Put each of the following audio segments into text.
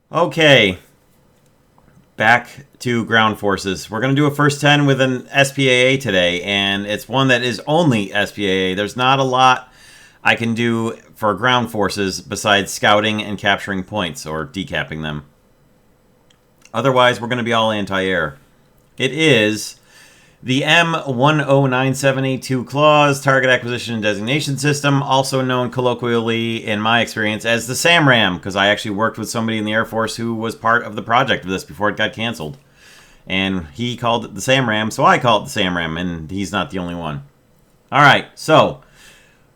Okay, back to ground forces. We're going to do a first 10 with an SPAA today, and it's one that is only SPAA. There's not a lot I can do for ground forces besides scouting and capturing points or decapping them. Otherwise, we're going to be all anti-air. It is the M109782 Claws Target Acquisition and Designation System, also known colloquially in my experience as the SAMRAAM, because I actually worked with somebody in the Air Force who was part of the project of this before it got canceled. And he called it the SAMRAAM, so I call it the SAMRAAM, and he's not the only one. Alright, so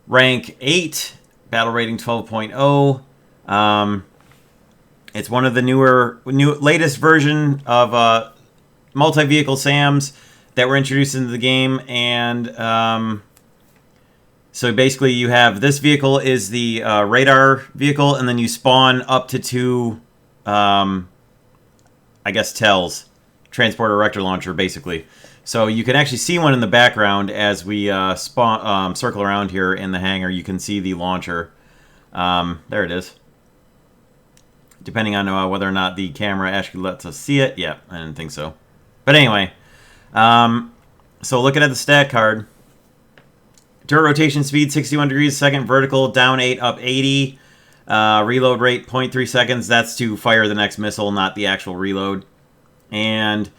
rank 8, battle rating 12.0. It's one of the latest version of multi-vehicle SAMs that were introduced into the game, and so basically you have this vehicle is the radar vehicle, and then you spawn up to 2 I guess TELs, transporter erector launcher, basically. So you can actually see one in the background as we circle around here in the hangar. You can see the launcher. There it is. Depending on whether or not the camera actually lets us see it. Yeah, I didn't think so. But anyway, so looking at the stat card, turret rotation speed 61 degrees a second, vertical down 8, up 80, reload rate 0.3 seconds. That's to fire the next missile, not the actual reload. And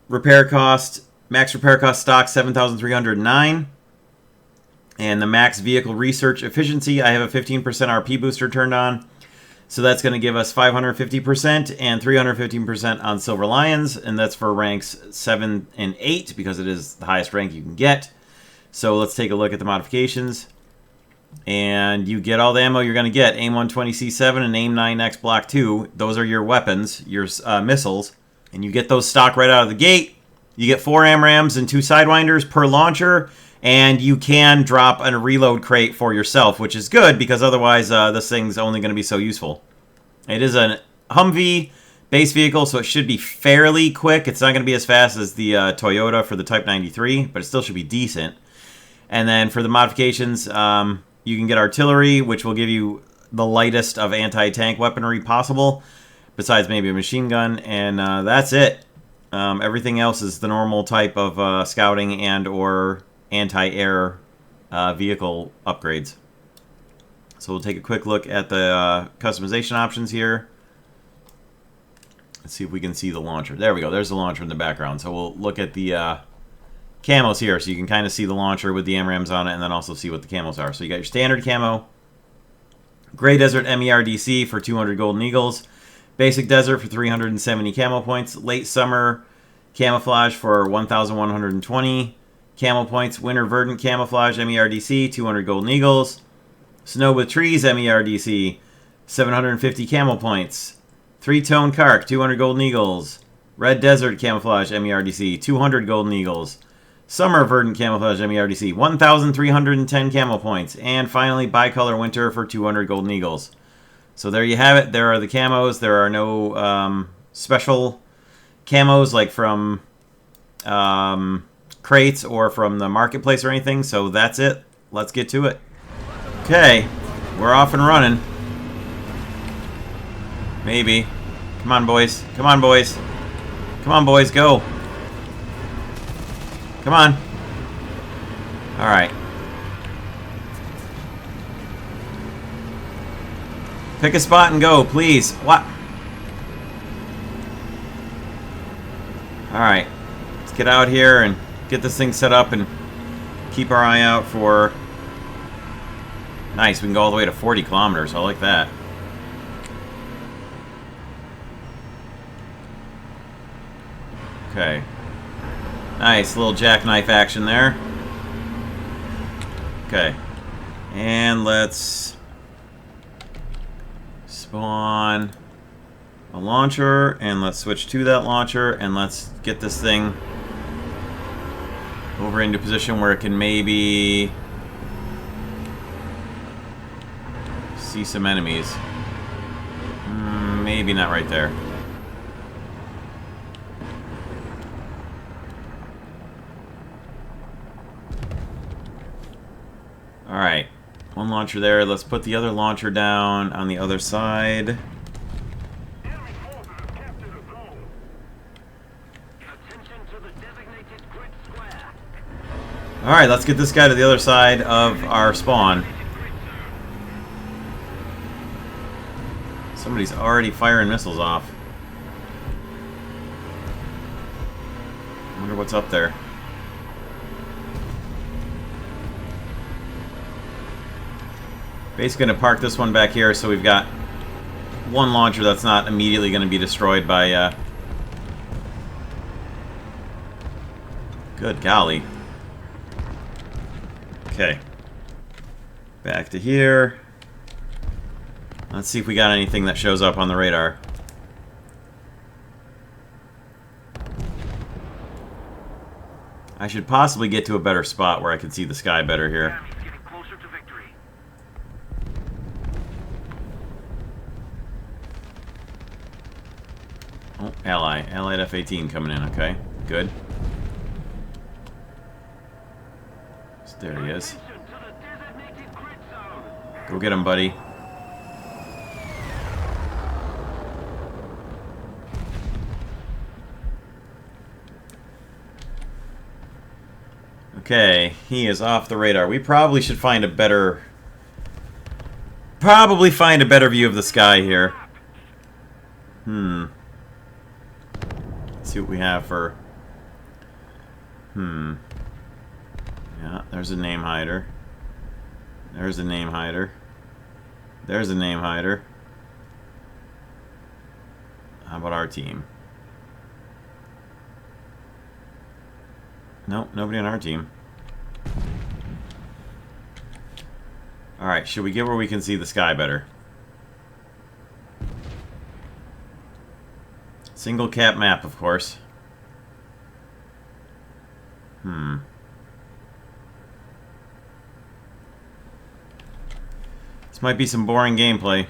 repair cost, max repair cost stock 7,309. And the max vehicle research efficiency, I have a 15% RP booster turned on. So that's going to give us 550% and 315% on Silver Lions, and that's for ranks 7 and 8 because it is the highest rank you can get. So let's take a look at the modifications. And you get all the ammo you're going to get. AIM-120C7 and AIM-9X Block 2. Those are your weapons, your missiles. And you get those stock right out of the gate. You get 4 AMRAAMs and 2 Sidewinders per launcher. And you can drop a reload crate for yourself, which is good because otherwise this thing's only going to be so useful. It is a Humvee base vehicle, so it should be fairly quick. It's not going to be as fast as the Toyota for the Type 93, but it still should be decent. And then for the modifications, you can get artillery, which will give you the lightest of anti-tank weaponry possible, besides maybe a machine gun, and that's it. Everything else is the normal type of scouting and or anti-air vehicle upgrades. So we'll take a quick look at the customization options here. Let's see if we can see the launcher. There we go. There's the launcher in the background. So we'll look at the camos here, so you can kind of see the launcher with the AMRAAMs on it, and then also see what the camos are. So you got your standard camo, Gray Desert MERDC for 200 Golden Eagles, Basic Desert for 370 camo points, Late Summer Camouflage for 1,120 camo points, Winter Verdant Camouflage MERDC 200 Golden Eagles, Snow with Trees MERDC 750 camo points, Three Tone Kark 200 Golden Eagles, Red Desert Camouflage MERDC 200 Golden Eagles, Summer Verdant Camouflage MERDC 1,310 camo points, and finally Bicolor Winter for 200 Golden Eagles. So there you have it. There are the camos. There are no special camos like from crates or from the marketplace or anything, so that's it. Let's get to it. Okay, we're off and running. Maybe. Come on, boys. Come on, boys. Come on, boys, go. Come on. Alright. Pick a spot and go, please. What? Alright. Let's get out here and get this thing set up and keep our eye out for... Nice, we can go all the way to 40 kilometers. I like that. Okay. Nice, little jackknife action there. Okay. And let's spawn a launcher, and let's switch to that launcher, and let's get this thing over into position where it can maybe see some enemies. Maybe not right there. Alright, one launcher there. Let's put the other launcher down on the other side. Alright, let's get this guy to the other side of our spawn. Somebody's already firing missiles off. I wonder what's up there. Basically going to park this one back here so we've got one launcher that's not immediately going to be destroyed by... Good golly. Okay. Back to here. Let's see if we got anything that shows up on the radar. I should possibly get to a better spot where I can see the sky better here. Oh, Allied F-18 coming in, okay. Good. So there he is. Go get him, buddy. Okay, he is off the radar. We probably should find a better... Probably find a better view of the sky here. Let's see what we have for... Yeah, there's a name hider. There's a name hider. There's a name hider. How about our team? Nope, nobody on our team. Alright, should we get where we can see the sky better? Single cap map, of course. This might be some boring gameplay.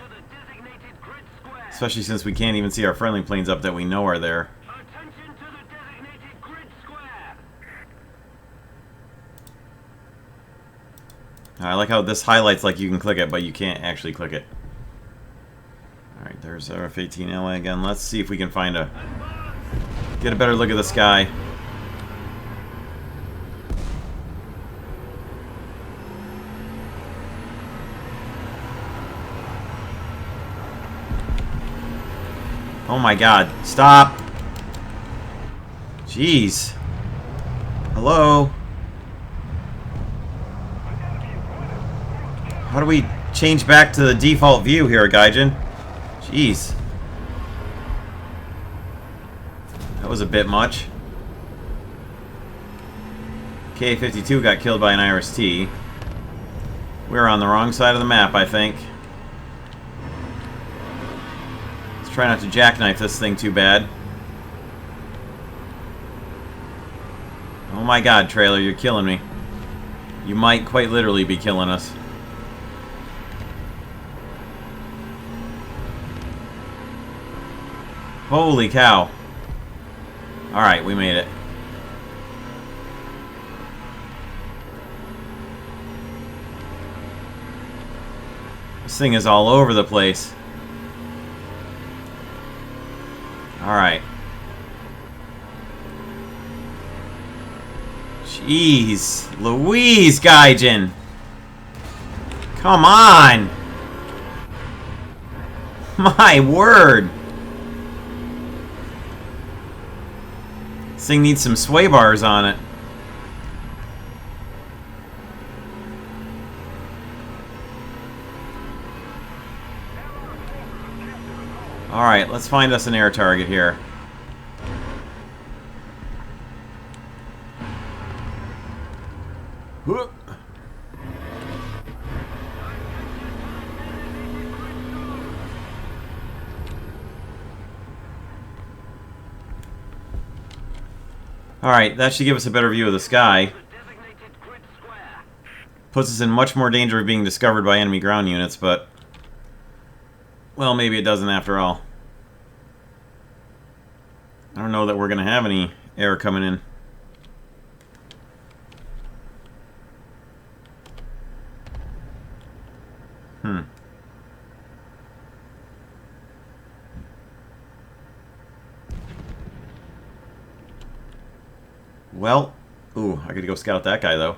Especially since we can't even see our friendly planes up that we know are there. I like how this highlights like you can click it, but you can't actually click it. Alright, there's our F-18 LA again. Let's see if we can find a... Get a better look at the sky. Oh my god, stop! Jeez. Hello? How do we change back to the default view here, Gaijin? Jeez. That was a bit much. K-52 got killed by an IRIS-T. We're on the wrong side of the map, I think. Let's try not to jackknife this thing too bad. Oh my god, trailer, you're killing me. You might quite literally be killing us. Holy cow. Alright, we made it. This thing is all over the place. Alright. Jeez. Louise, Gaijin. Come on. My word. This thing needs some sway bars on it. Alright, let's find us an air target here. Whoop. Alright, that should give us a better view of the sky. Puts us in much more danger of being discovered by enemy ground units, but... well, maybe it doesn't after all. I don't know that we're going to have any air coming in. Well, ooh, I gotta go scout that guy, though.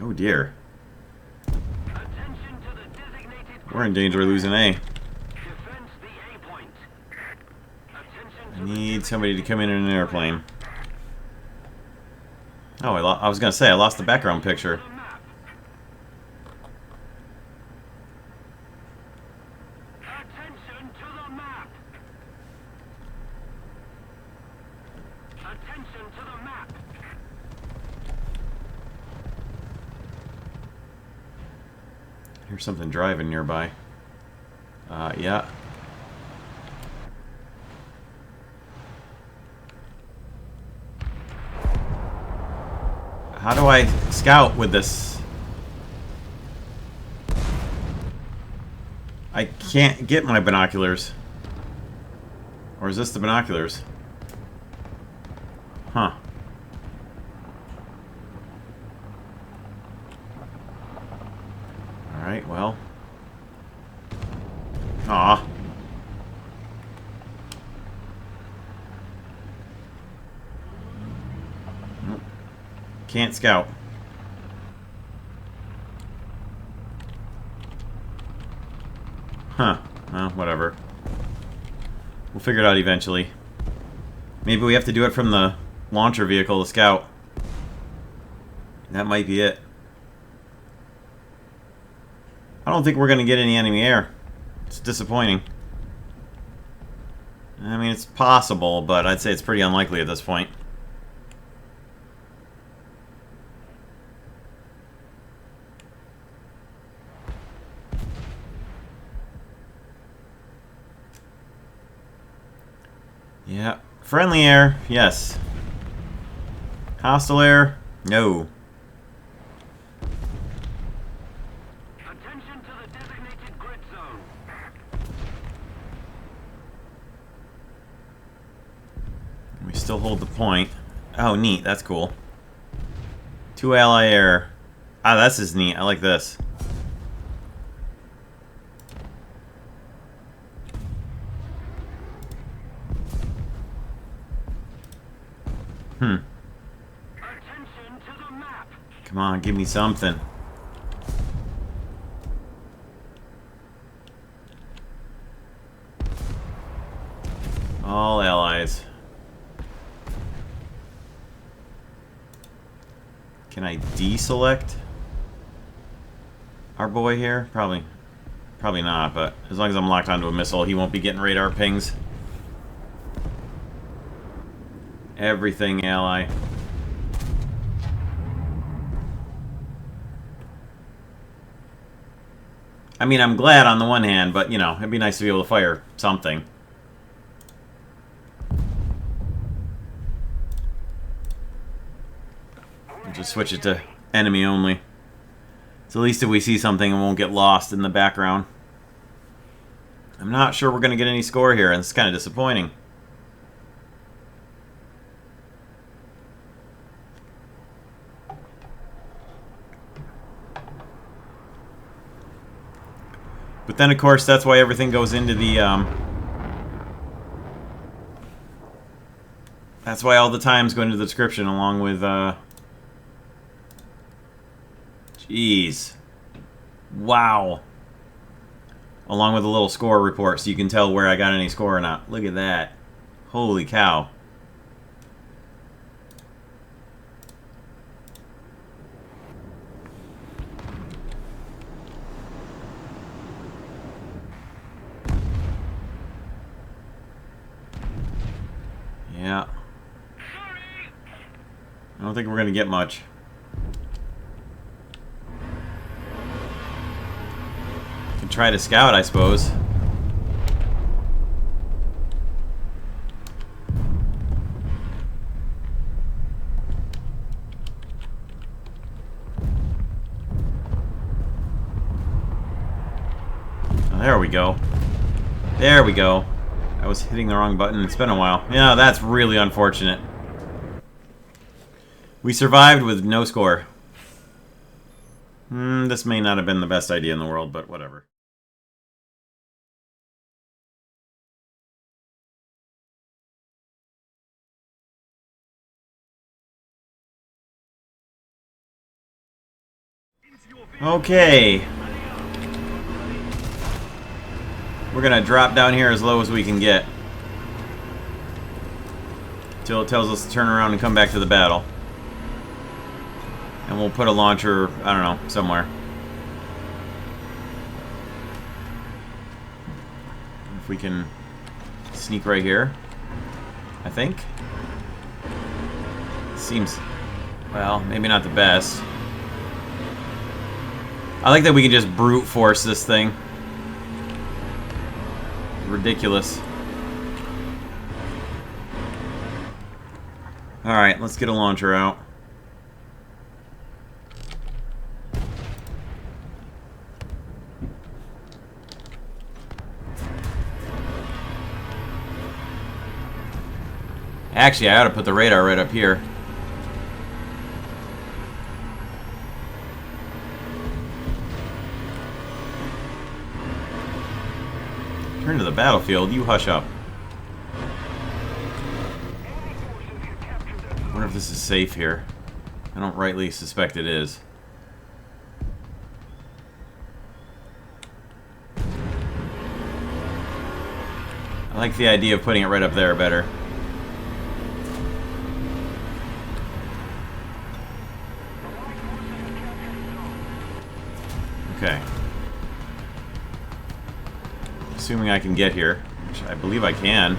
Oh dear. We're in danger of losing A. I need somebody to come in an airplane. Oh, I was going to say, I lost the background picture. Attention to the map! Attention to the map! Here's something driving nearby. Yeah. How do I scout with this? I can't get my binoculars. Or is this the binoculars? Huh. Alright, well. Aw. Nope. Can't scout. Huh. Well, whatever. We'll figure it out eventually. Maybe we have to do it from the launcher vehicle to scout. That might be it. I don't think we're going to get any enemy air. It's disappointing. I mean, it's possible, but I'd say it's pretty unlikely at this point. Yeah. Friendly air, yes. Hostile air, no. Attention to the designated grid zone. We still hold the point. Oh, neat. That's cool. 2 ally air. Ah, this is neat. I like this. Attention to the map. Come on, give me something. All allies. Can I deselect our boy here? Probably not, but as long as I'm locked onto a missile, he won't be getting radar pings. Everything ally. I mean, I'm glad on the one hand, but, you know, it'd be nice to be able to fire something. I'll just switch it to enemy only. So at least if we see something, it won't get lost in the background. I'm not sure we're going to get any score here, and it's kind of disappointing. But then, of course, that's why everything goes into the, that's why all the times go into the description along with, jeez. Wow. Along with a little score report so you can tell where I got any score or not. Look at that. Holy cow. Yeah. I don't think we're going to get much. Can try to scout, I suppose. Oh, there we go. There we go. I was hitting the wrong button. It's been a while. Yeah, that's really unfortunate. We survived with no score. This may not have been the best idea in the world, but whatever. Okay. We're gonna drop down here as low as we can get. Till it tells us to turn around and come back to the battle. And we'll put a launcher, I don't know, somewhere. If we can sneak right here, I think. Seems, well, maybe not the best. I like that we can just brute force this thing. Ridiculous. Alright, let's get a launcher out. Actually, I ought to put the radar right up here. Turn to the battlefield, you hush up. I wonder if this is safe here. I don't rightly suspect it is. I like the idea of putting it right up there better. Okay. Assuming I can get here, which I believe I can.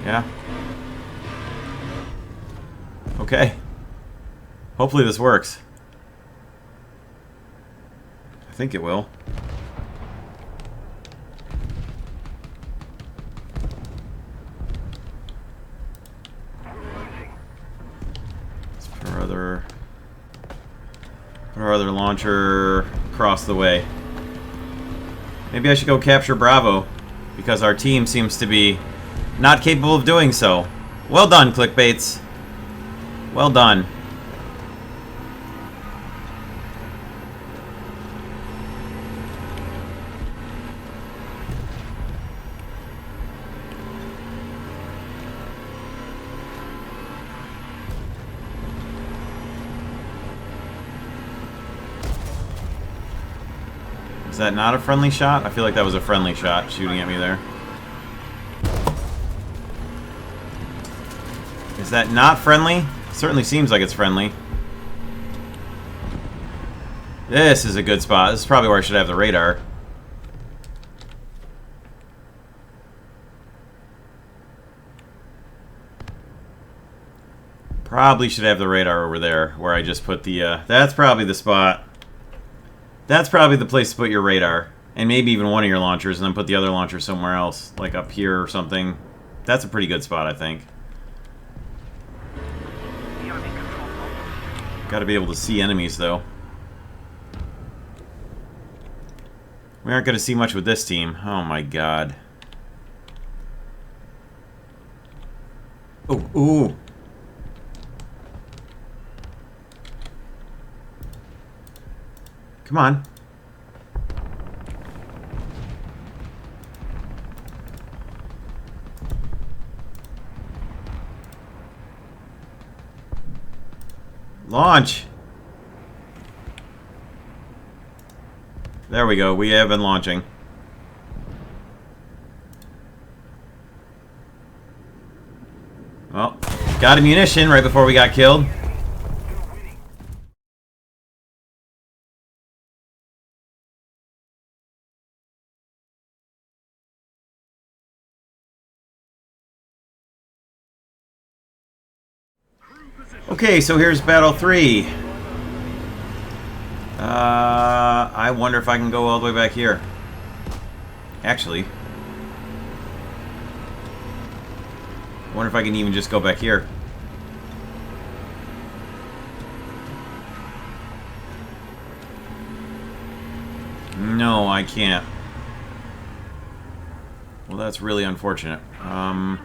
Yeah. Okay. Hopefully this works. I think it will. Let's put our other launcher across the way. Maybe I should go capture Bravo, because our team seems to be not capable of doing so. Well done, clickbaits. Well done. Is that not a friendly shot? I feel like that was a friendly shot shooting at me there. Is that not friendly? Certainly seems like it's friendly. This is a good spot. This is probably where I should have the radar. Probably should have the radar over there, where I just put the, that's probably the spot. That's probably the place to put your radar. And maybe even one of your launchers, and then put the other launcher somewhere else. Like up here or something. That's a pretty good spot, I think. Gotta be able to see enemies, though. We aren't gonna see much with this team. Oh my god. Oh, ooh. Come on. Launch! There we go. We have been launching. Well, got a munition right before we got killed. Okay, so here's Battle 3. I wonder if I can go all the way back here. Actually. I wonder if I can even just go back here. No, I can't. Well, that's really unfortunate. I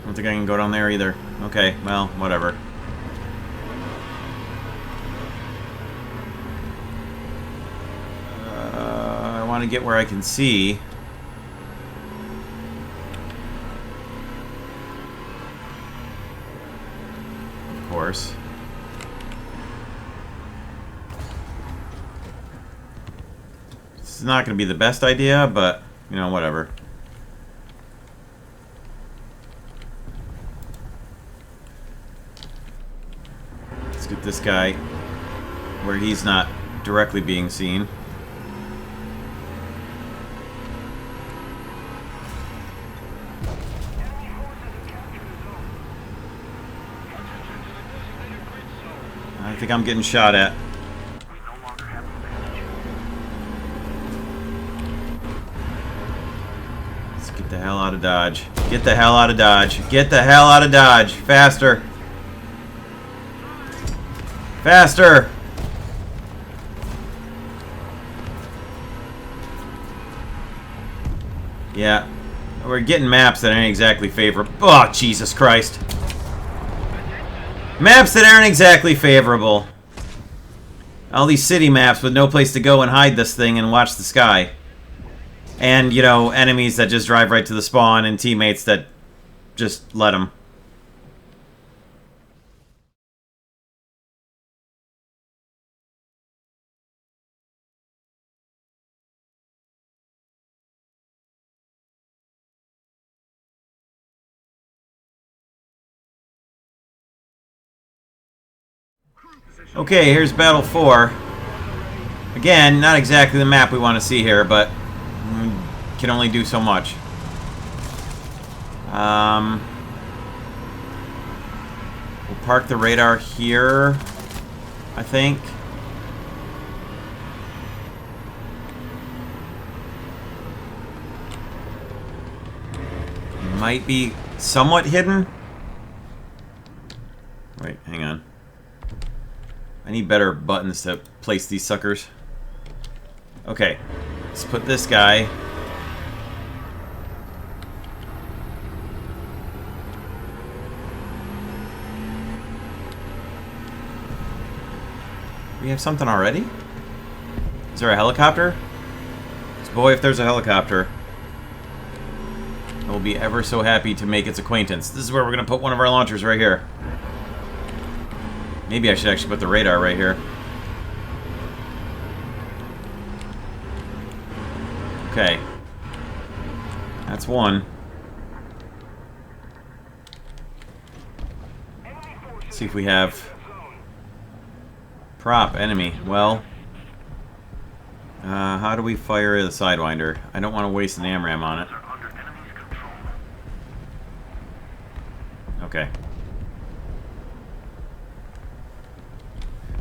don't think I can go down there either. Okay, well, whatever. I want to get where I can see. course. It's not going to be the best idea, but, you know, whatever. Let's get this guy where he's not directly being seen. I think I'm getting shot at. Let's get the hell out of Dodge. Get the hell out of Dodge. Get the hell out of Dodge. Faster. Faster. Yeah. We're getting maps that aren't exactly favorable. Oh, Jesus Christ. Maps that aren't exactly favorable. All these city maps with no place to go and hide this thing and watch the sky. And, you know, enemies that just drive right to the spawn and teammates that just let them. Okay, here's Battle 4. Again, not exactly the map we want to see here, but can only do so much. We'll park the radar here, I think. Might be somewhat hidden. Wait, hang on. I need better buttons to place these suckers. Okay, let's put this guy. We have something already? Is there a helicopter? 'Cause boy, if there's a helicopter, I will be ever so happy to make its acquaintance. This is where we're going to put one of our launchers right here. Maybe I should actually put the radar right here. Okay. That's one. Let's see if we have... Prop, enemy. Well... how do we fire the Sidewinder? I don't want to waste an SAMRAAM on it. Okay.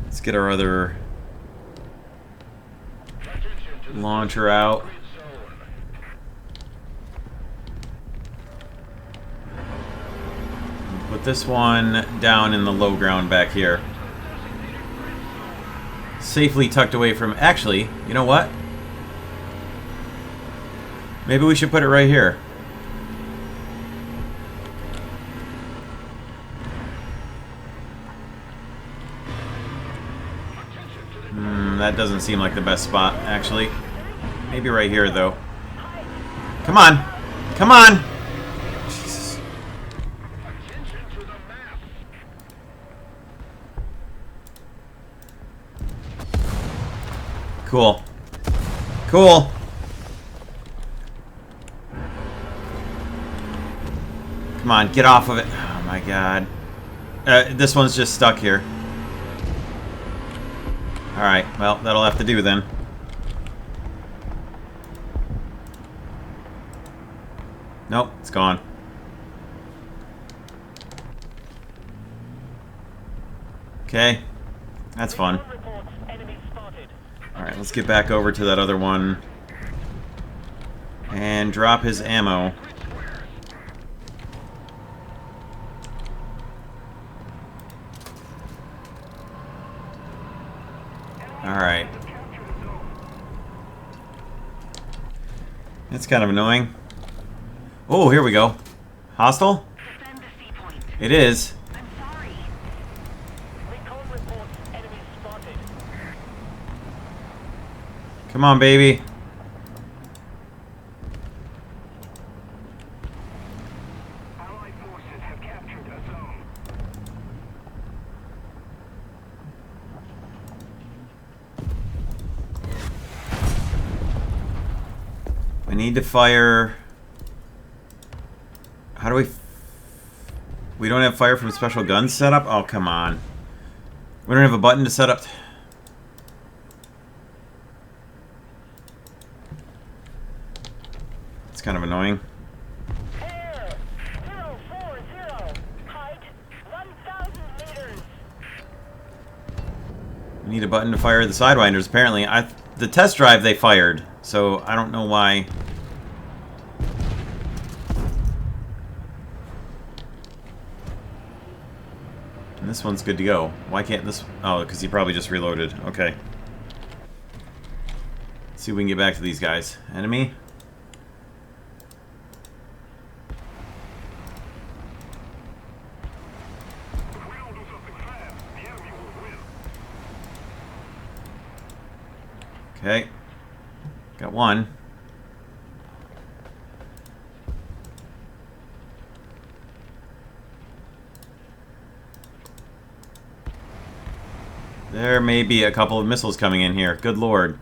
Let's get our other launcher out. Put this one down in the low ground back here. Safely tucked away from... Actually, you know what? Maybe we should put it right here. That doesn't seem like the best spot, actually. Maybe right here, though. Come on! Come on! Jesus. Cool. Cool! Come on, get off of it. Oh my god. This one's just stuck here. Alright, well, that'll have to do then. Nope, it's gone. Okay, that's fun. Alright, let's get back over to that other one. And drop his ammo. Alright. That's kind of annoying. Oh, here we go. Hostile? It is. I'm sorry. Recon reports enemy spotted. Come on, baby. Allied forces have captured a zone. need to fire... How do we... We don't have fire from special guns set up? Oh, come on. We don't have a button to set up... It's kind of annoying. Air 040. Height 1,000 meters. We need a button to fire the Sidewinders, apparently. The test drive they fired, so I don't know why. And this one's good to go. Why can't this... Oh, because he probably just reloaded. Okay. Let's see if we can get back to these guys. Enemy? Okay. Got one. There may be a couple of missiles coming in here. Good lord.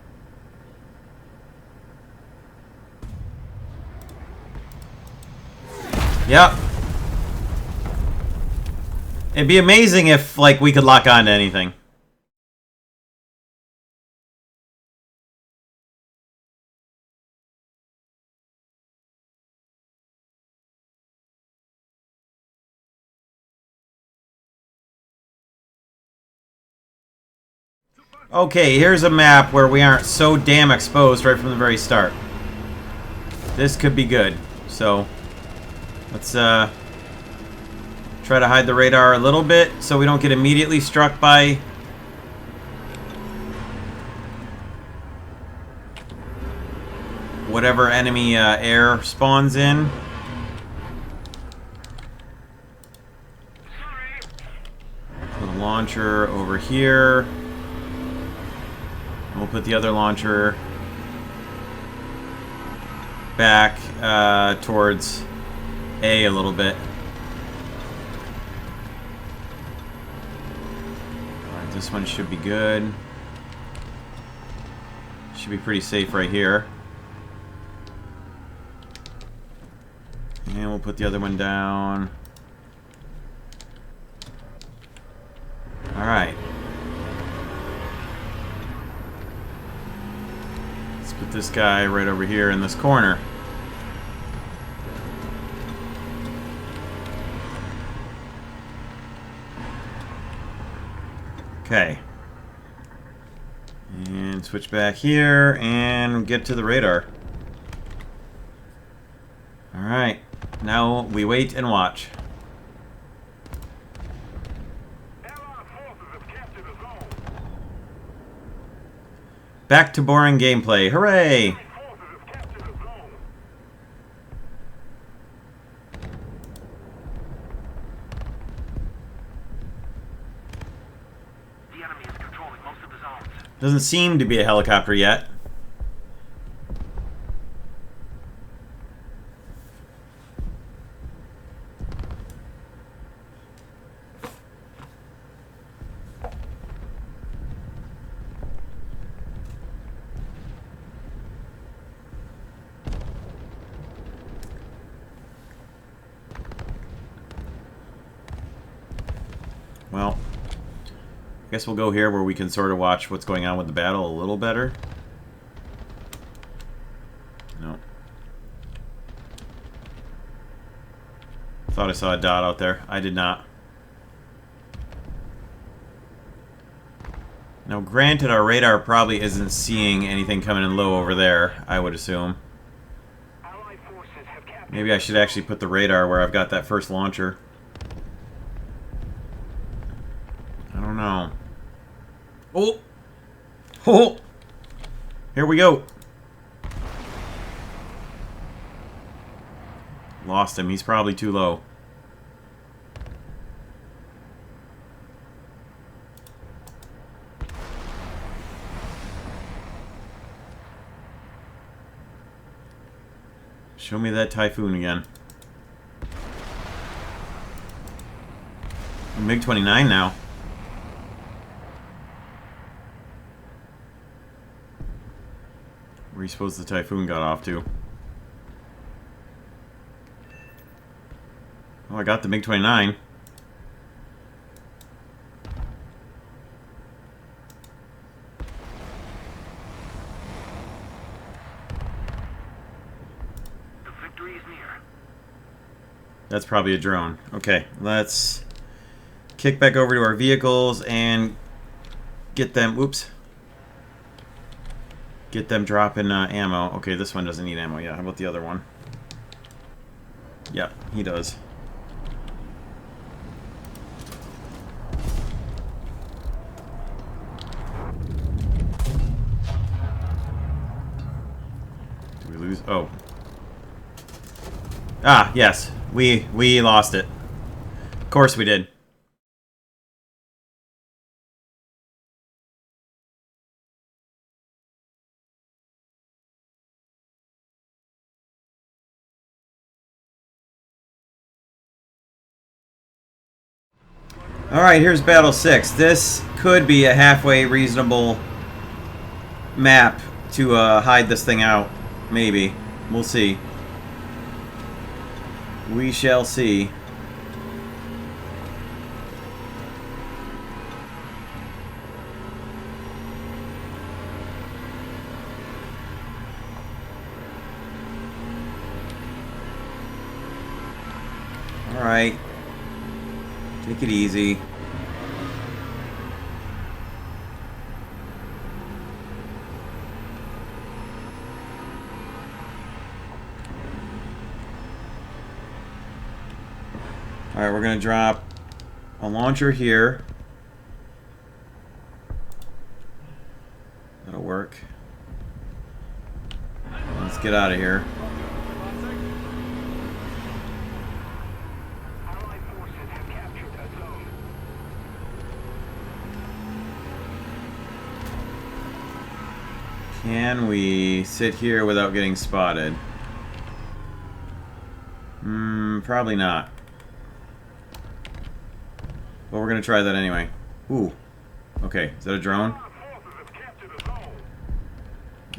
Yep. It'd be amazing if, like, we could lock on to anything. Okay, here's a map where we aren't so damn exposed right from the very start. This could be good. So, let's try to hide the radar a little bit so we don't get immediately struck by whatever enemy air spawns in. Put a launcher over here. We'll put the other launcher back towards A little bit. Alright, this one should be good. Should be pretty safe right here. And we'll put the other one down. Alright. Put this guy right over here in this corner. Okay. And switch back here and get to the radar. Alright. Now we wait and watch. Back to boring gameplay. Hooray! The enemy is controlling most of the zones. Doesn't seem to be a helicopter yet. Well, I guess we'll go here where we can sort of watch what's going on with the battle a little better. No. Thought I saw a dot out there. I did not. Now, granted, our radar probably isn't seeing anything coming in low over there, I would assume. Maybe I should actually put the radar where I've got that first launcher. I don't know. Oh! Oh! Here we go. Lost him. He's probably too low. Show me that Typhoon again. MiG-29 now. Where do you suppose the Typhoon got off to? Oh, I got the MiG-29. The victory is near. That's probably a drone. Okay, let's kick back over to our vehicles and get them... Oops. Get them dropping ammo. Okay, this one doesn't need ammo yet. How about the other one? Yep, he does. Did we lose? Oh. Ah, yes. We lost it. Of course we did. Alright, here's Battle 6. This could be a halfway reasonable map to hide this thing out. Maybe. We'll see. We shall see. Alright. Take it easy. Alright, we're going to drop a launcher here. That'll work. Let's get out of here. Allied forces have captured a zone. Can we sit here without getting spotted? Probably not. But we're going to try that anyway. Ooh. Okay, is that a drone? Allied forces have captured a zone.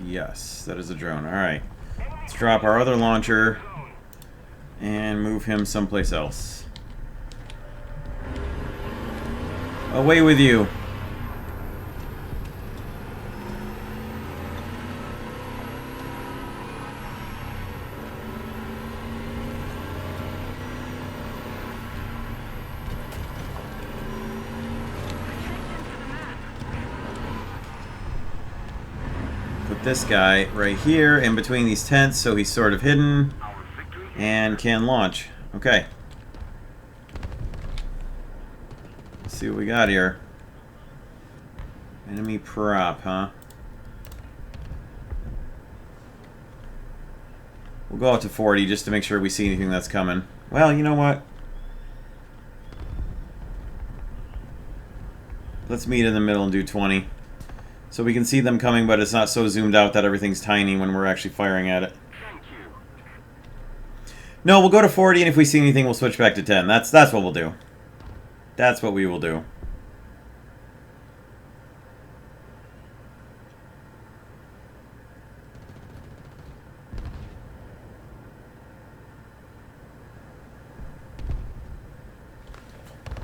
Yes, that is a drone. Alright. Let's drop our other launcher and move him someplace else. Away with you. Put this guy right here in between these tents so he's sort of hidden Our victory and can launch. Okay. Let's see what we got here. Enemy prop, huh? We'll go out to 40 just to make sure we see anything that's coming. Well, you know what? Let's meet in the middle and do 20. So we can see them coming, but it's not so zoomed out that everything's tiny when we're actually firing at it. Thank you. No, we'll go to 40, and if we see anything, we'll switch back to 10. That's what we'll do. That's what we will do.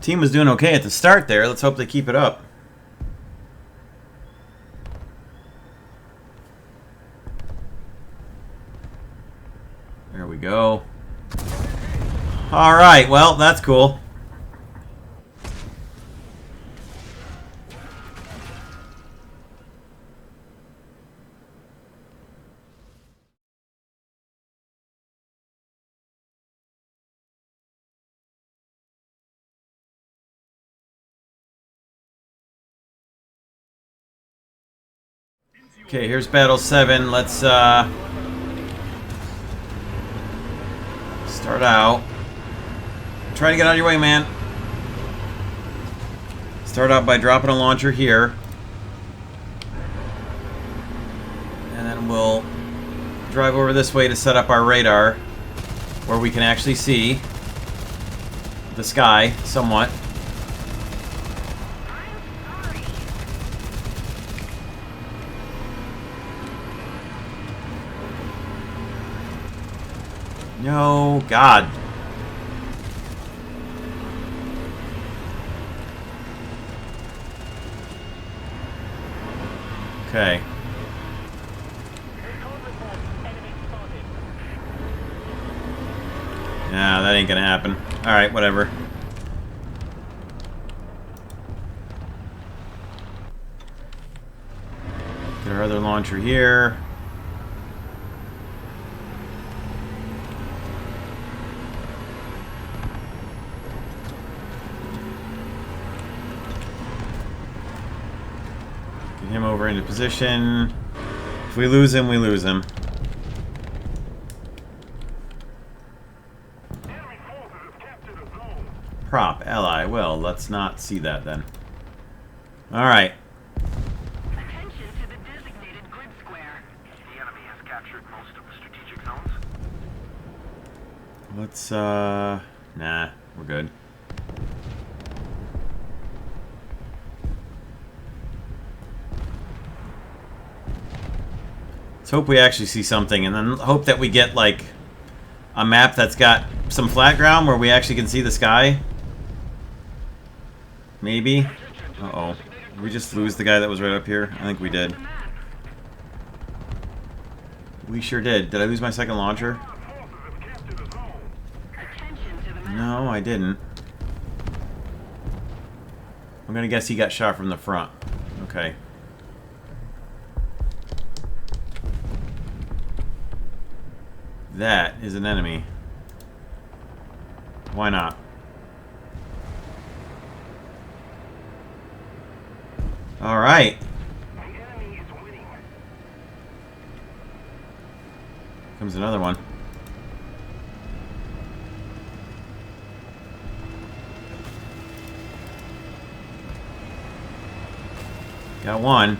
Team was doing okay at the start there. Let's hope they keep it up. There we go. Alright, well, that's cool. Okay, here's Battle 7. Let's start out. Try to get out of your way, man. Start out by dropping a launcher here. And then we'll drive over this way to set up our radar, where we can actually see the sky somewhat. No, God. Okay. Recon reports enemy spotted. Nah, that ain't gonna happen. Alright, whatever. Get our other launcher here. Get him over into position. If we lose him, we lose him. Enemy forces have captured a zone. Prop, ally. Well, let's not see that then. Alright. Attention to the designated grid square. The enemy has captured most of the strategic zones. Let's, nah, we're good. Let's hope we actually see something, and then hope that we get, like, a map that's got some flat ground where we actually can see the sky. Maybe. Uh-oh. Did we just lose the guy that was right up here? I think we did. We sure did. Did I lose my second launcher? No, I didn't. I'm gonna guess he got shot from the front. Okay. That is an enemy. Why not? Alright. Comes another one. Got one.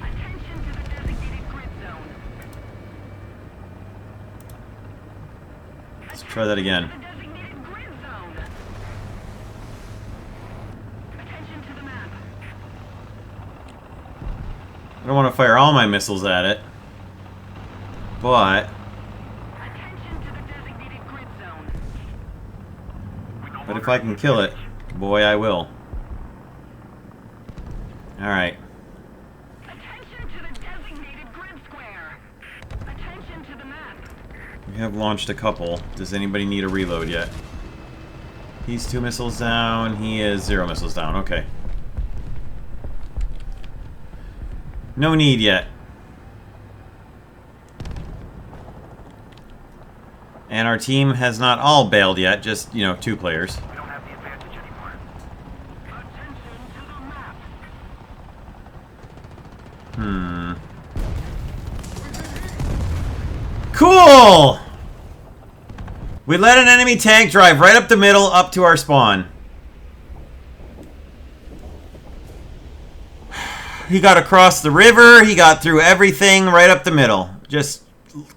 Attention to the designated grid zone. Let's try that again. The designated grid zone. Attention to the map. I don't want to fire all my missiles at it. But Attention to the designated grid zone. if I can kill it, boy, I will. Alright. Attention to the designated grid square. Attention to the map. We have launched a couple. Does anybody need a reload yet? He's 2 missiles down. He is 0 missiles down. Okay. No need yet. And our team has not all bailed yet. Just, you know, 2 players. We don't have the advantage anymore. Attention to the map. Cool! We let an enemy tank drive right up the middle up to our spawn. He got across the river. He got through everything right up the middle. Just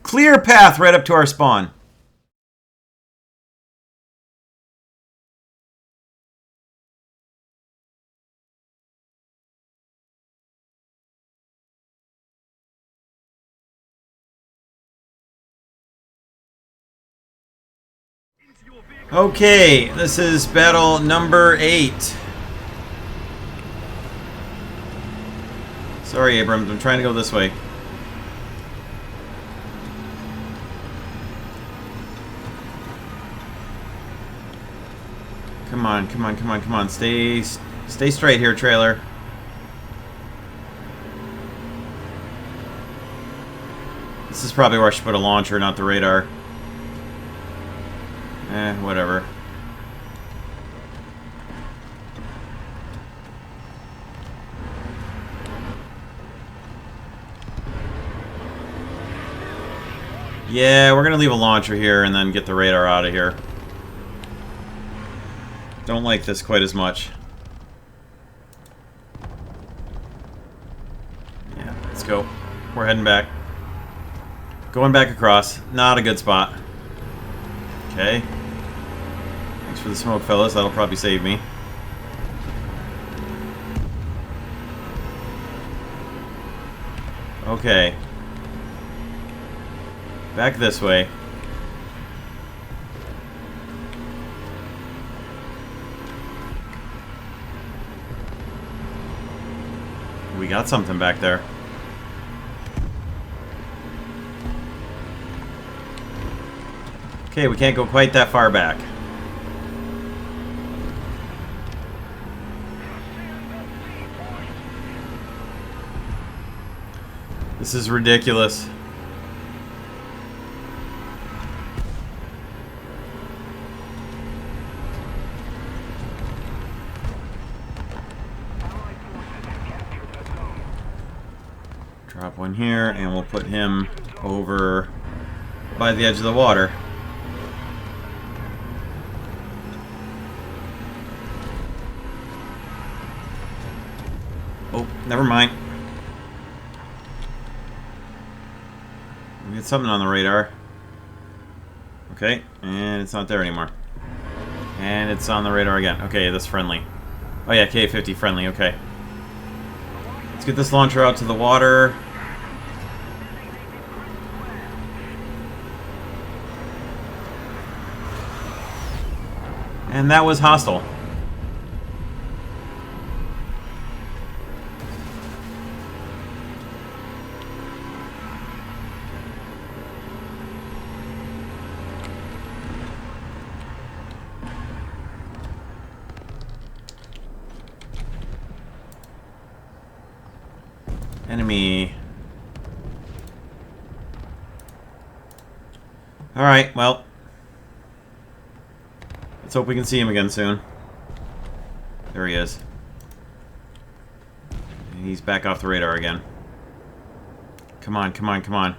clear path right up to our spawn. Okay, this is battle number 8. Sorry, Abrams, I'm trying to go this way. Come on, come on, come on, come on. Stay straight here, trailer. This is probably where I should put a launcher, not the radar. Whatever. Yeah, we're gonna leave a launcher here and then get the radar out of here. Don't like this quite as much. Yeah, let's go. We're heading back. Going back across. Not a good spot. Okay. Thanks for the smoke, fellas. That'll probably save me. Okay. Back this way. we got something back there. Okay, we can't go quite that far back. This is ridiculous. Drop one here, and we'll put him over by the edge of the water. Oh, never mind. We get something on the radar. Okay, and it's not there anymore. And it's on the radar again. Okay, that's friendly. Oh yeah, K-50 friendly, okay. Let's get this launcher out to the water. And that was hostile. Enemy. Alright, well. Let's hope we can see him again soon. There he is. And he's back off the radar again. Come on, come on, come on.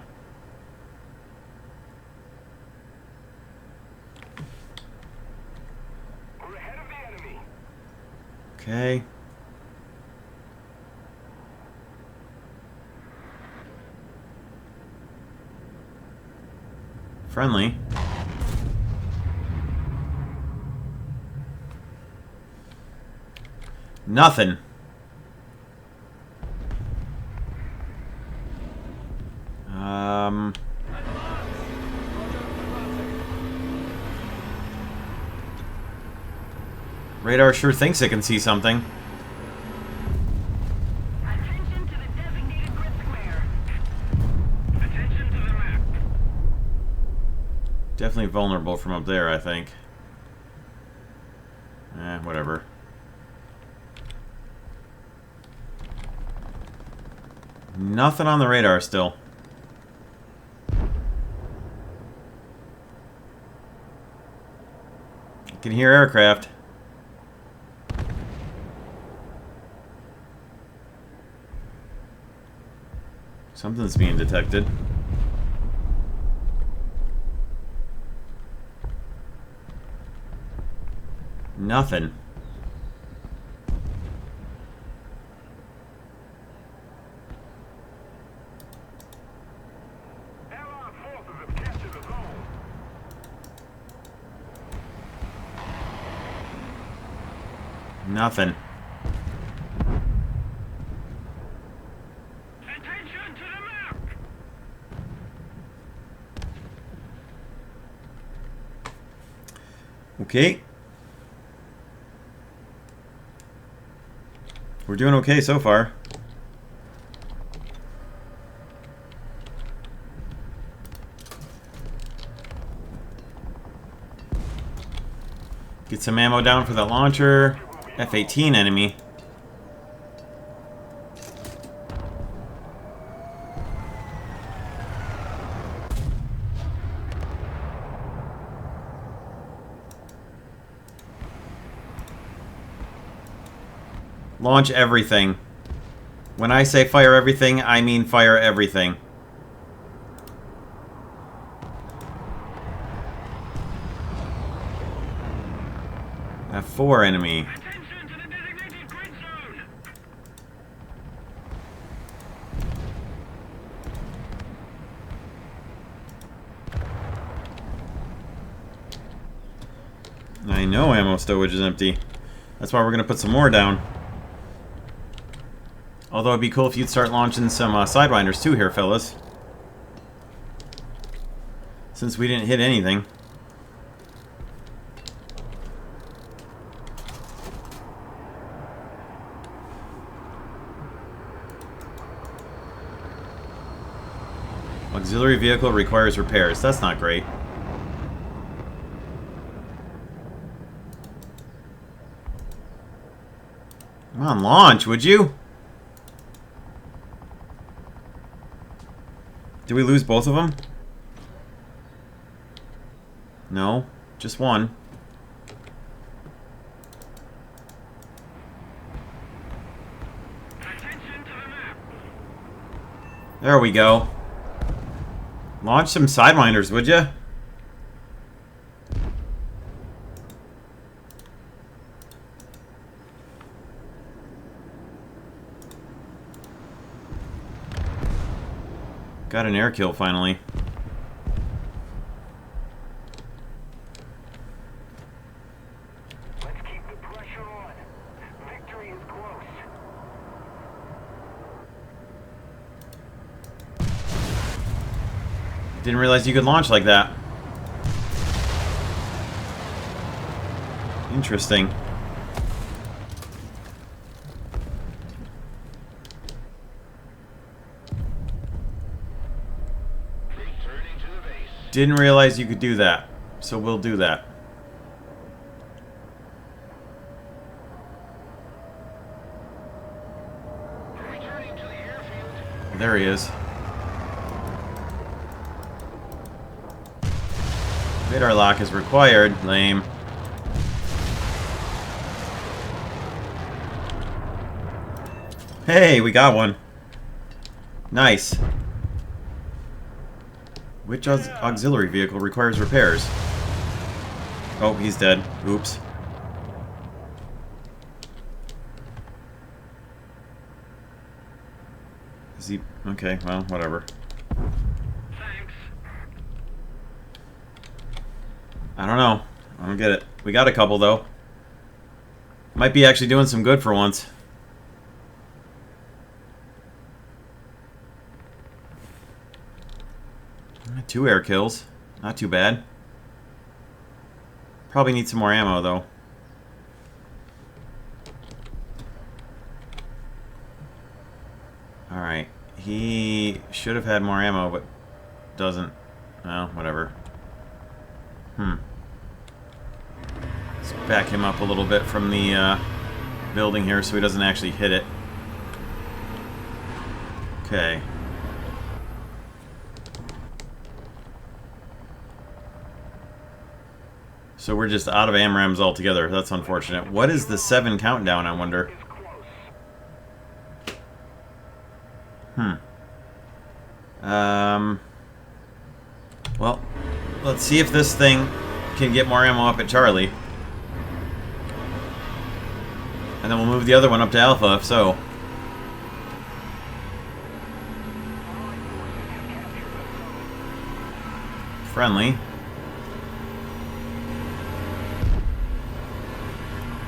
We're ahead of the enemy. Okay. Friendly. Nothing. Radar sure thinks it can see something. Attention to the designated grid square. Attention to the map. Definitely vulnerable from up there, I think. Whatever. Nothing on the radar still. I can hear aircraft. Something's being detected. Nothing. Allied forces have captured the zone. Nothing. Attention to the map. Okay. We're doing okay so far. Get some ammo down for that launcher. F-18 enemy. Launch everything. When I say fire everything, I mean fire everything. F4 enemy. Attention to the designated grid zone. I know ammo stowage is empty. That's why we're going to put some more down. Although it'd be cool if you'd start launching some Sidewinders too here, fellas. Since we didn't hit anything. Auxiliary vehicle requires repairs. That's not great. Come on, launch, would you? Did we lose both of them? No, just one. There we go. Launch some Sidewinders, would ya? Got an air kill finally. Let's keep the pressure on. Victory is close. Didn't realize you could launch like that. Interesting. Didn't realize you could do that. So we'll do that. There he is. Radar lock is required. Lame. Hey, we got one. Nice. Which auxiliary vehicle requires repairs? Oh, he's dead. Oops. Is he... Okay, well, whatever. Thanks. I don't know. I don't get it. We got a couple, though. Might be actually doing some good for once. Two air kills. Not too bad. Probably need some more ammo, though. Alright. He should have had more ammo, but doesn't. Well, whatever. Let's back him up a little bit from the building here so he doesn't actually hit it. Okay. So we're just out of AMRAAMs altogether. That's unfortunate. What is the 7 countdown, I wonder? Well, let's see if this thing can get more ammo up at Charlie. And then we'll move the other one up to Alpha, if so. Friendly.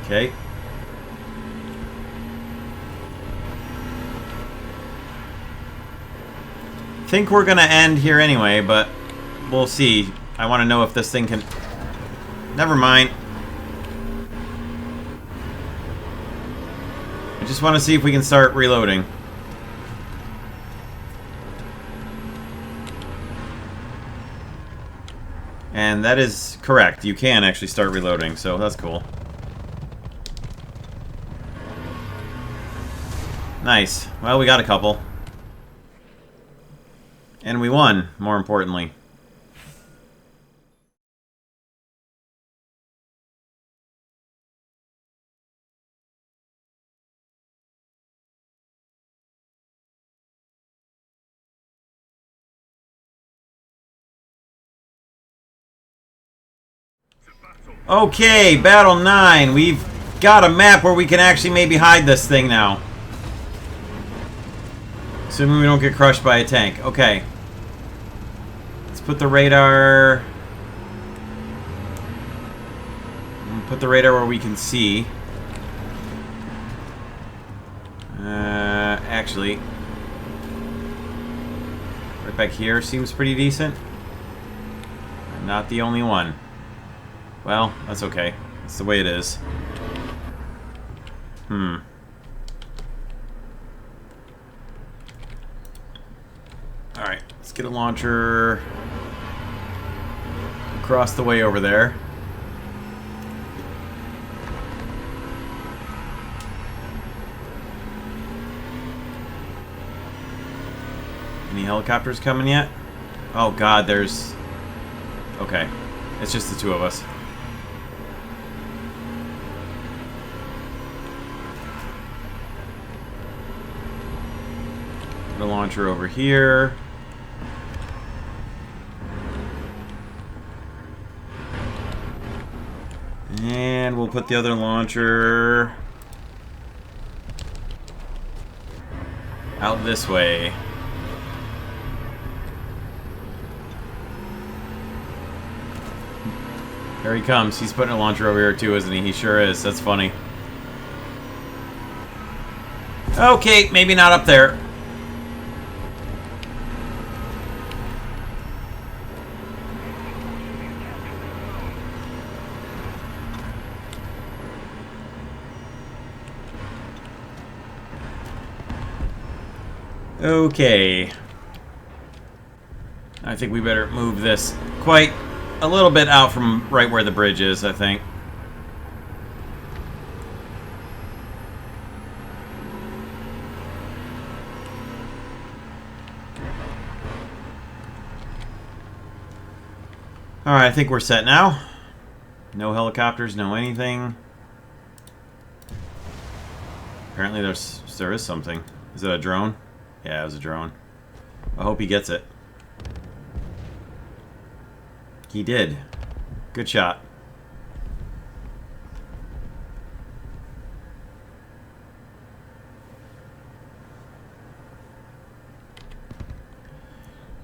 Okay. Think we're gonna end here anyway, but we'll see. I want to know if this thing can... Never mind. I just want to see if we can start reloading. And that is correct. You can actually start reloading, so that's cool. Nice. Well, we got a couple. And we won, more importantly. Okay, Battle 9. We've got a map where we can actually maybe hide this thing now. Assuming we don't get crushed by a tank. Okay. Let's put the radar... Put the radar where we can see. Actually... Right back here seems pretty decent. I'm not the only one. Well, that's okay. That's the way it is. Alright, let's get a launcher across the way over there. Any helicopters coming yet? Oh god, there's... Okay. It's just the two of us. Put a launcher over here. And we'll put the other launcher out this way. There he comes. He's putting a launcher over here too, isn't he? He sure is. That's funny. Okay, maybe not up there. Okay. I think we better move this quite a little bit out from right where the bridge is, I think. Alright, I think we're set now. No helicopters, no anything. Apparently there is something. Is it a drone? Yeah, it was a drone. I hope he gets it. He did. Good shot.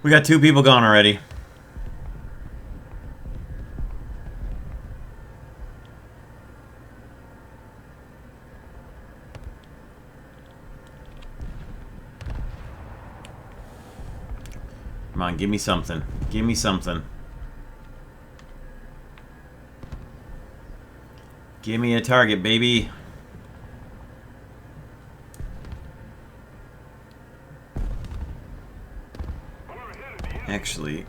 We got 2 people gone already. Come on, give me something. Give me something. Give me a target, baby. Actually,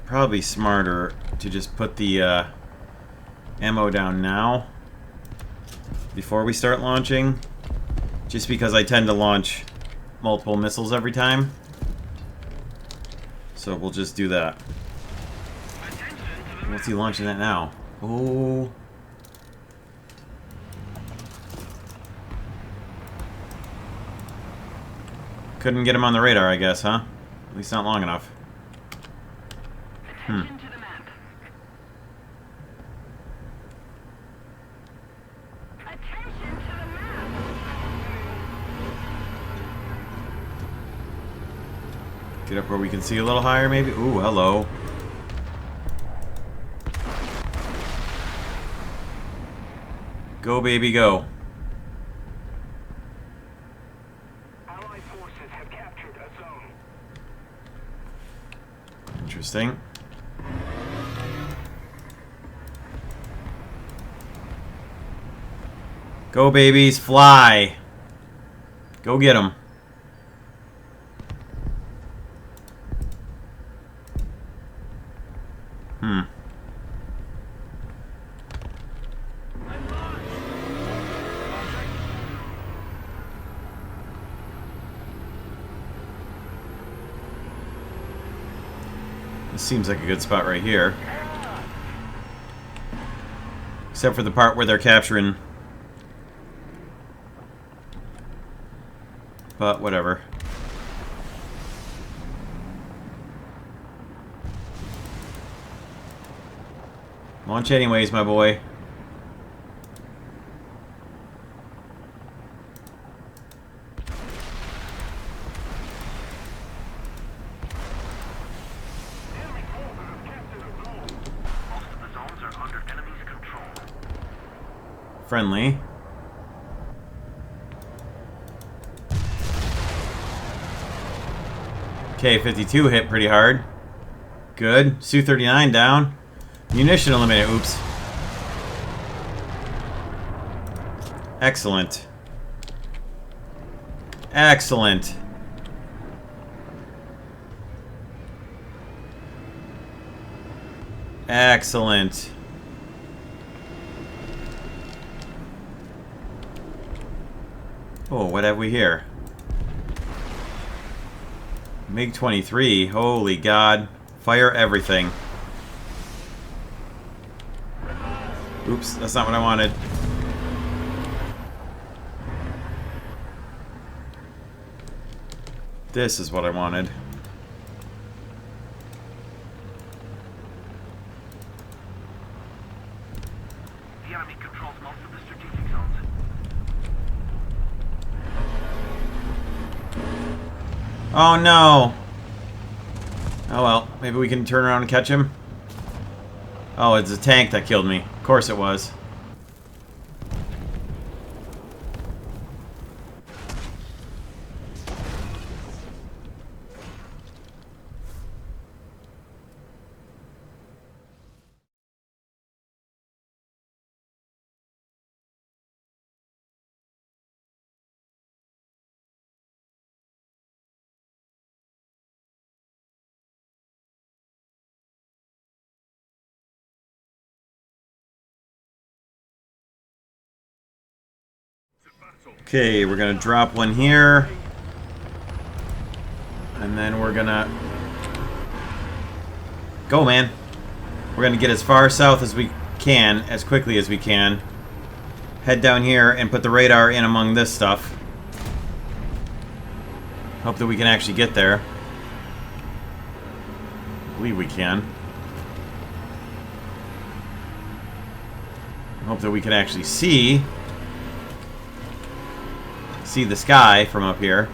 probably smarter to just put the ammo down now before we start launching. Just because I tend to launch multiple missiles every time. So we'll just do that. What's he launching at now? Oh. Couldn't get him on the radar, I guess, huh? At least not long enough. Attention to the map. Attention to the map. Get up where we can see a little higher, maybe? Ooh, hello. Go, baby, go. Allied forces have captured a zone. Interesting. Go, babies, fly. Go get them. This seems like a good spot right here. Except for the part where they're capturing. But whatever. Launch anyways, my boy. Friendly. K-52 hit pretty hard. Good. Su-39 down. Munition eliminated. Oops. Excellent. Excellent. Excellent. Oh, what have we here? MiG-23. Holy God. Fire everything. Oops, that's not what I wanted. This is what I wanted. The enemy controls most of the strategic zones. Oh no! Oh well, maybe we can turn around and catch him. Oh, it's a tank that killed me. Of course it was. Okay, we're gonna drop one here. And then we're gonna... Go, man. We're gonna get as far south as we can, as quickly as we can. Head down here and put the radar in among this stuff. Hope that we can actually get there. I believe we can. Hope that we can actually see the sky from up here.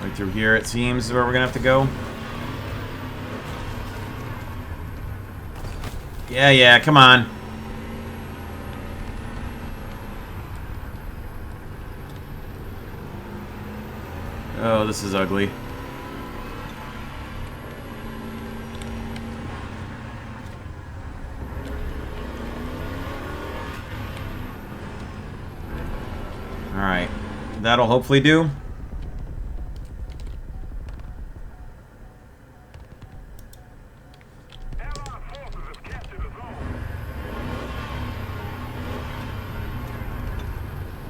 Right through here, it seems, is where we're gonna have to go. Yeah, come on. Oh, this is ugly. Alright. That'll hopefully do.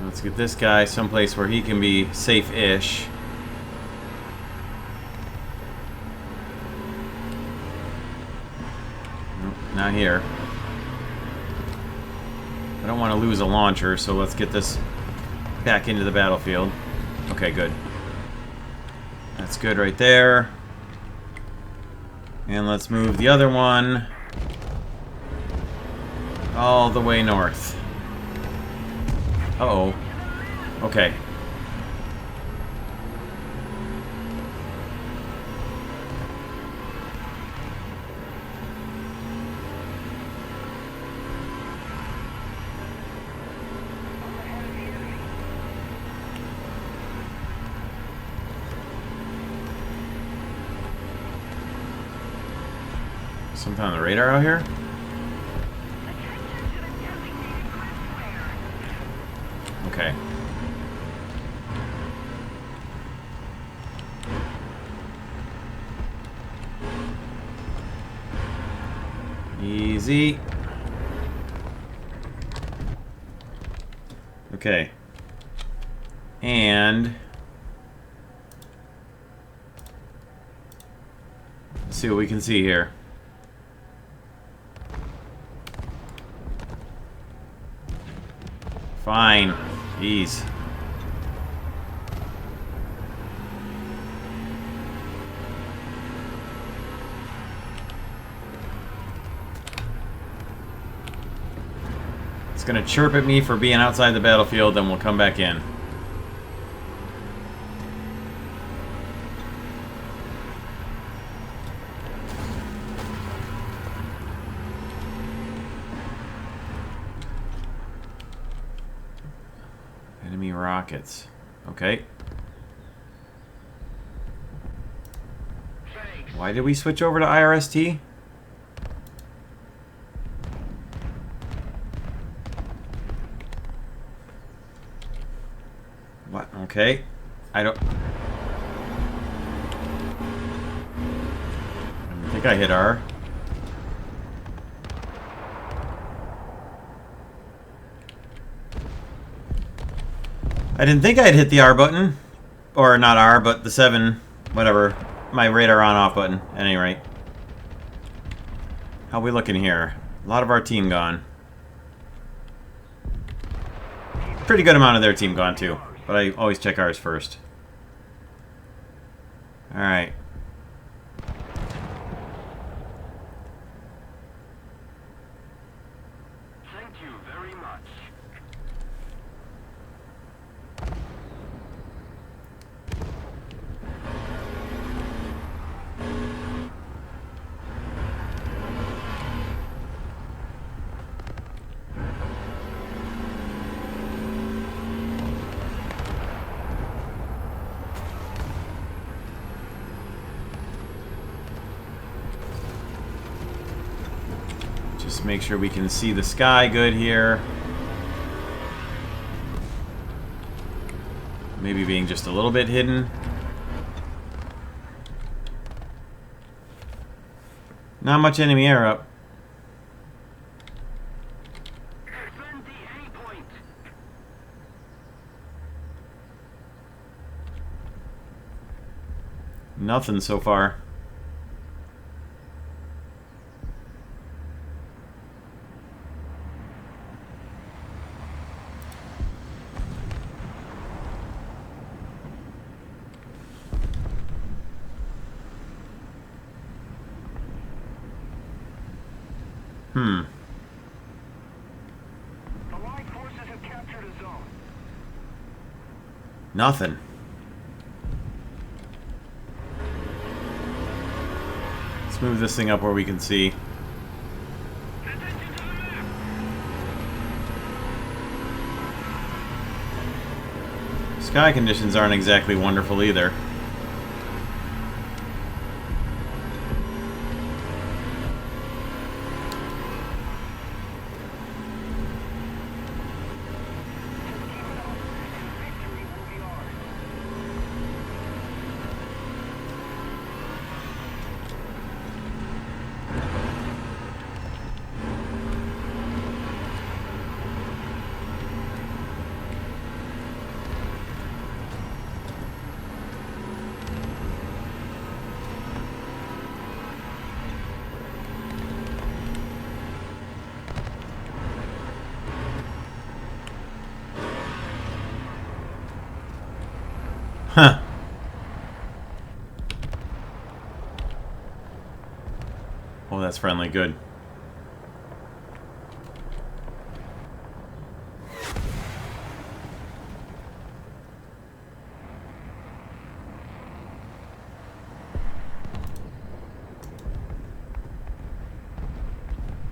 Let's get this guy someplace where he can be safe-ish. Nope, not here. I don't want to lose a launcher, so let's get this back into the battlefield. Okay, good. That's good right there. And let's move the other one all the way north. Uh-oh. Okay. Something on the radar out here? Okay. Easy. Okay. And let's see what we can see here. Fine. Jeez. It's gonna chirp at me for being outside the battlefield, then we'll come back in. Enemy rockets. Okay. Why did we switch over to IRST? What? Okay. I don't think I hit R. I didn't think I'd hit the R button. Or not R, but the 7, whatever. My radar on off button, at any rate. How we looking here? A lot of our team gone. Pretty good amount of their team gone too. But I always check ours first. Alright. Thank you very much. Just make sure we can see the sky good here. Maybe being just a little bit hidden. Not much enemy air up. Defend the A point. Nothing so far. Allied forces have captured a zone. Nothing. Let's move this thing up where we can see. Attention to the map. Sky conditions aren't exactly wonderful either. Victory will be ours. Huh. Oh, that's friendly. Good.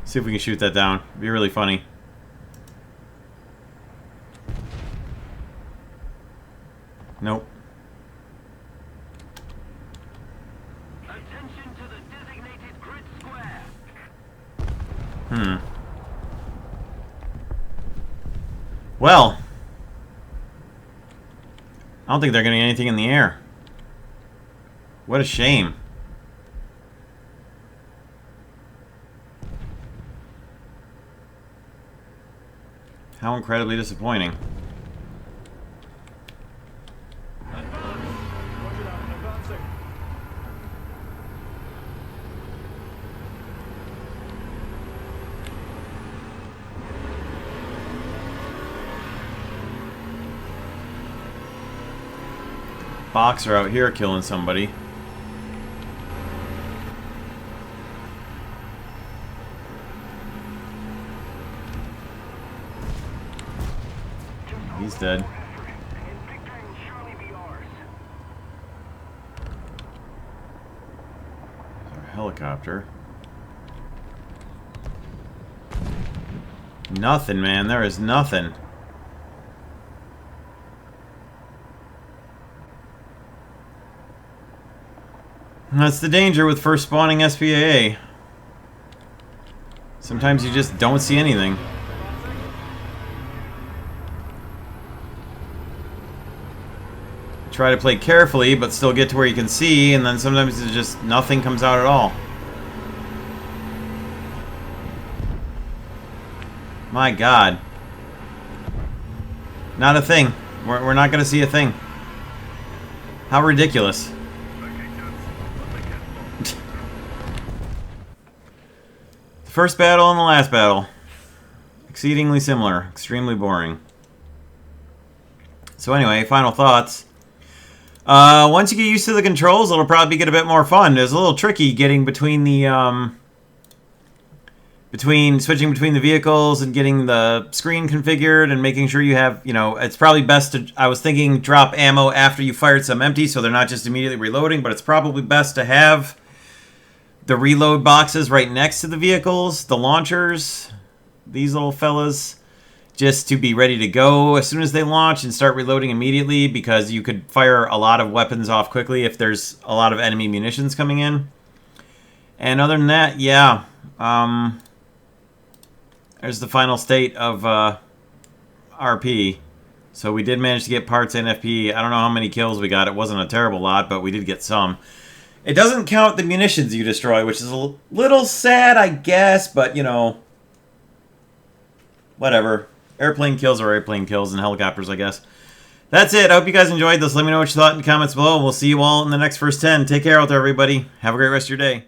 See if we can shoot that down. It'd be really funny. Nope. Attention to the designated grid square. Well, I don't think they're getting anything in the air. What a shame. How incredibly disappointing. Boxer out here killing somebody. He's dead. There's our helicopter. Nothing, man. There is nothing. That's the danger with first spawning SPAA. Sometimes you just don't see anything. try to play carefully, but still get to where you can see, and then sometimes it's just nothing comes out at all. My God. Not a thing. We're not going to see a thing. How ridiculous. The first battle and the last battle. Exceedingly similar. Extremely boring. So anyway, final thoughts. Once you get used to the controls, it'll probably get a bit more fun. It's a little tricky getting between the switching between the vehicles and getting the screen configured and making sure you have, you know, it's probably best to, I was thinking, drop ammo after you fired some empty so they're not just immediately reloading, but it's probably best to have the reload boxes right next to the vehicles, the launchers, these little fellas, just to be ready to go as soon as they launch and start reloading immediately, because you could fire a lot of weapons off quickly if there's a lot of enemy munitions coming in. And other than that, yeah, there's the final state of RP. So we did manage to get parts and FP. I don't know how many kills we got. It wasn't a terrible lot, but we did get some. It doesn't count the munitions you destroy, which is a little sad, I guess, but, you know, whatever. Airplane kills are airplane kills, and helicopters, I guess. That's it. I hope you guys enjoyed this. Let me know what you thought in the comments below. We'll see you all in the next first 10. Take care out there, everybody. Have a great rest of your day.